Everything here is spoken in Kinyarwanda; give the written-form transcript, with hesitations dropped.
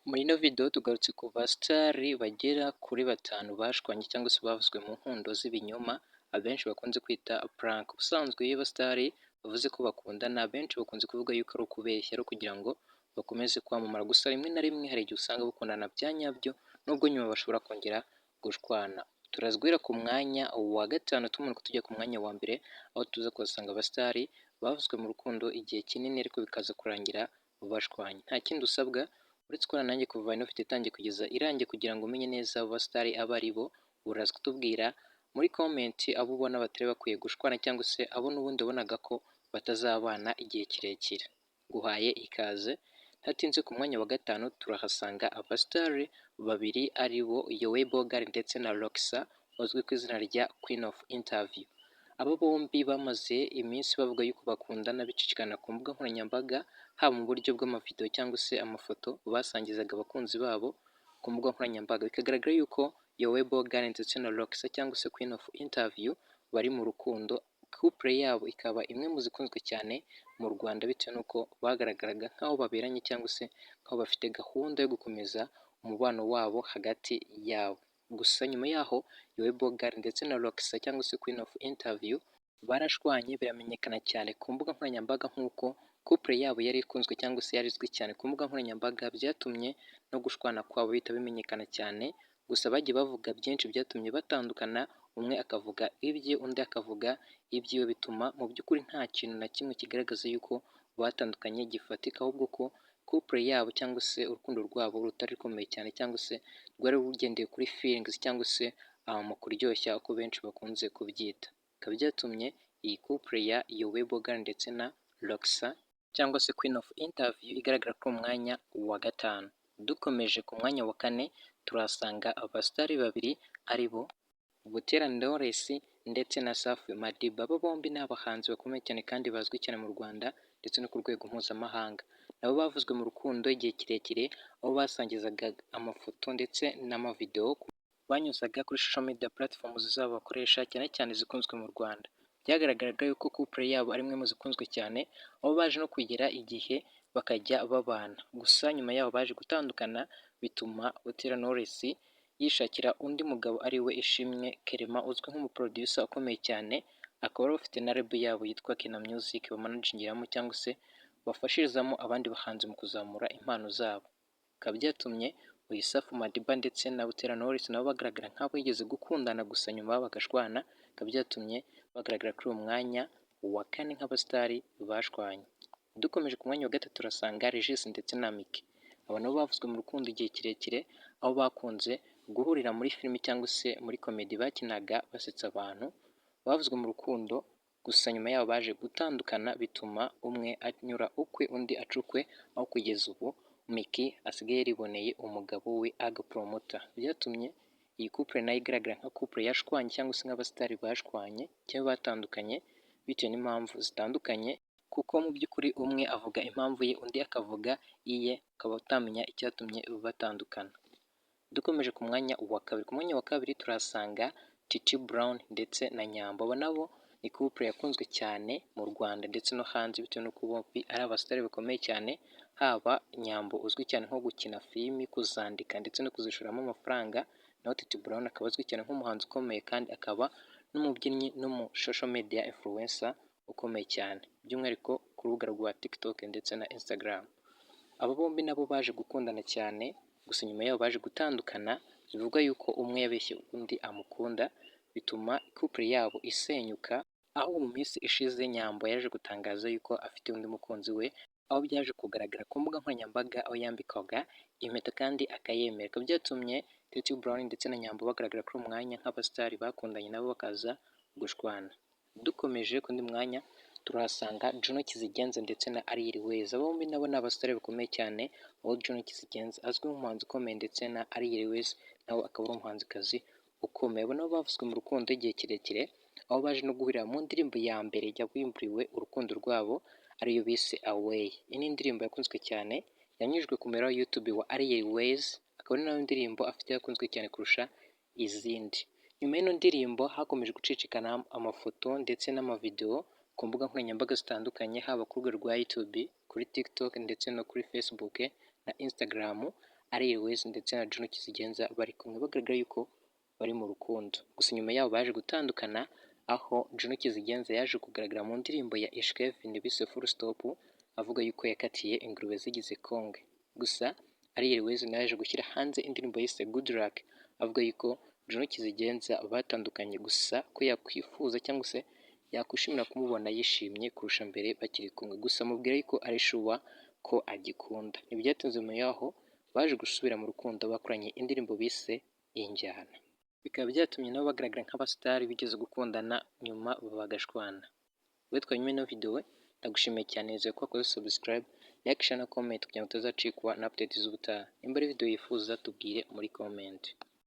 Muri ino video tugarutse ku basitari bagera kuri batanu bashwanye cyangwa se bavuzwe mu nkundo z'ibinyoma, abenshi bakunze kwita prank. Ubusanzwe iyo abasitari bavuze ko bakundana, abenshi bakunze kuvuga yuko ari ukubeshya, ari ukugira ngo bakomeze kwamamara. Gusa rimwe na rimwe hari igihe usanga bakundana bya nyabyo, nubwo nyuma bashobora kongera gushwana. Turaza guhera ku mwanya wa gatanu tumanuka tujya ku mwanya wa mbere, aho tuza kuhasanga abasitari bavuzwe mu rukundo igihe kinini ariko bikaza kurangira bashwanye. Nta kindi usabwa uretse kubana nanjye kuva ino video itangiye kugeza irangiye kugira ngo umenye neza abo basitari abo ari bo, uraza kutubwira muri comment abo ubona batari bakwiye gushwana cyangwa se abo n'ubundi wabonaga ko batazabana igihe kirekire. Nguhaye ikaze. Ntatinze ku mwanya wa gatanu turahasanga abasitari babiri ari bo Yoel Bogar ndetse na Roxa bazwi ku izina rya Queen of Interview. Aba bombi bamaze iminsi bavuga yuko bakundana bicicikana ku mbuga nkoranyambaga, haba mu buryo bw'amavideo cyangwa se amafoto basangizaga abakunzi babo ku mbuga nkoranyambaga. Bikagaragara yuko Yoel Bogar ndetse na Roxa cyangwa se Queen of Interview bari mu rukundo. Couple yabo ikaba imwe mu zikunzwe cyane mu Rwanda bitewe n'uko bagaragaraga nk'aho baberanye cyangwa se nk'aho bafite gahunda yo gukomeza umubano wabo hagati yabo. Gusa nyuma yaho Yoel Bogar ndetse na Roxa cyangwa se Queen of Interview barashwanye biramenyekana cyane ku mbuga nkoranyambaga, nk'uko couple yabo yari ikunzwe cyangwa se yari izwi cyane ku mbuga nkoranyambaga, byatumye no gushwana kwabo bihita bimenyekana cyane. Gusa bagiye bavuga byinshi byatumye batandukana, umwe akavuga ibye undi akavuga ibyiwe, bituma mu by'ukuri nta kintu na kimwe kigaragaza yuko batandukanye gifatika, ahubwo ko couple yabo cyangwa se urukundo rwabo rutari rukomeye cyane cyangwa se rwari rugendeye kuri feelings cyangwa se mu kuryoshya uko benshi bakunze kubyita. Bikaba byatumye iyi couple ya Yoel Bogar ndetse na Roxa cyangwa se Queen of Interview igaragara ku mwanya wa gatanu. Dukomeje ku mwanya wa kane turahasanga abasitari babiri ari bo Butera Knowless ndetse na Safi Madiba. Aba bombi ni abahanzi bakomeye cyane kandi bazwi cyane mu Rwanda ndetse no ku rwego mpuzamahanga. Nabo bavuzwe mu rukundo igihe kirekire, aho basangizaga amafoto ndetse n'amavideo banyuzaga kuri social media platforms zabo bakoresha cyane cyane zikunzwe mu Rwanda. Byagaragaraga yuko couple yabo ari imwe mu zikunzwe cyane, aho baje no kugera igihe bakajya babana. Gusa nyuma yaho baje gutandukana, bituma Butera Knowless yishakira undi mugabo ari we Ishimwe Clement uzwi nk'umuproducer ukomeye cyane, akaba bari bafite na label yabo yitwa Kina Music bamanagingiramo cyangwa se bafashirizamo abandi bahanzi mu kuzamura impano zabo. Bikaba byatumye uyu Safi Madiba ndetse na Butera Knowless nabo bagaragara nk'abo bigeze gukundana, gusa nyuma bagashwana. Bikaba byatumye bagaragara kuri uwo mwanya wa kane nk'abasitari bashwanye. Dukomeje ku mwanya wa gatatu turasanga Regis ndetse na Miki. Aba nabo bavuzwe mu rukundo igihe kirekire, aho bakunze guhurira muri filimi cyangwa se muri komedi bakinaga basetsa abantu. Bavuzwe mu rukundo gusa nyuma yaho baje gutandukana, bituma umwe anyura ukwe undi acukwe, aho kugeza ubu Miki asigaye yariboneye umugabo we Aga Promoter. Byatumye iyi couple nayo igaragara nka couple yashwanye cyangwa se nk'abasitari bashwanye cyangwa batandukanye bitewe n'impamvu zitandukanye, kuko mu by'ukuri umwe avuga impamvu ye undi akavuga iye, ukaba utamenya icyatumye batandukana. Dukomeje ku mwanya wa kabiri. Ku mwanya wa kabiri turahasanga Titi Brown ndetse na Nyambo. Aba nabo ni couple yakunzwe cyane mu Rwanda ndetse no hanze bitewe n'uko bombi ari abasitari bakomeye cyane, haba Nyambo uzwi cyane nko gukina filimi, kuzandika ndetse no kuzishoramo amafaranga, naho Titi Brown akaba azwi cyane nk'umuhanzi ukomeye kandi akaba n'umubyinnyi n'umu social media influencer ukomeye cyane, by'umwihariko ku rubuga rwa TikTok ndetse na Instagram. Aba bombi nabo baje gukundana cyane, gusa nyuma yabo baje gutandukana. Bivugwa yuko umwe yabeshye undi amukunda, bituma couple yabo isenyuka, aho mu minsi ishize Nyambo yaje gutangaza yuko afite undi mukunzi we, aho byaje kugaragara ku mbuga nkoranyambaga aho yambikwaga impeta kandi akayemera. Bikaba byatumye Titi Brown ndetse na Nyambo bagaragara kuri uwo mwanya nk'abasitari bakundanye nabo bakaza gushwana. Dukomeje ku undi mwanya turahasanga Juno Kizigenza ndetse na Aliyeri. Bombi nabo ni abasitari bakomeye cyane, aho Juno Kizigenza azwi nk'umuhanzi ukomeye ndetse na Aliyeri nawe akaba ari umuhanzikazi ukomeye. Abo nabo bavuzwe mu rukundo igihe kirekire, aho baje no guhurira mu ndirimbo ya mbere yabimburiwe urukundo rwabo ariyo bise Away. Iyi ni indirimbo yakunzwe cyane, yanyujijwe ku muyoboro wa YouTube wa Aliyeri, akaba ari nayo ndirimbo afite yakunzwe cyane kurusha izindi. Nyuma y'ino ndirimbo hakomeje gucicikana amafoto ndetse n'amavideo ku mbuga nkoranyambaga zitandukanye, haba ku rubuga rwa YouTube, kuri TikTok ndetse no kuri Facebook na Instagram, Airways ndetse na Juno Kizigenza bari kumwe bagaragara yuko bari mu rukundo, gusa nyuma yabo baje gutandukana aho Juno Kizigenza yaje kugaragara mu ndirimbo ya Ish Kevin bise Full Stop avuga yuko yakatiye ingurube zigize konge, gusa Airways nawe yaje gushyira hanze indirimbo yise Good Luck avuga yuko Juno Kizigenza batandukanye gusa ko yakwifuza cyangwa se yakwishimira kumubona yishimye kurusha mbere bakiri kumwe, gusa amubwira yuko ari sure ko agikunda. Ntibyatinze nyuma yaho baje gusubira mu rukundo bakoranye indirimbo bise Injyana, bikaba byatumye nabo bagaragara nk'abasitari bigeze gukundana nyuma bagashwana. Wowe twanyuma ino video ndagushimiye cyane nizeye ko wakoze subscribe, like, share na comment kugira ngo utazacikwa na update z'ubutaha. Nimba ari video yifuza tubwire muri comment.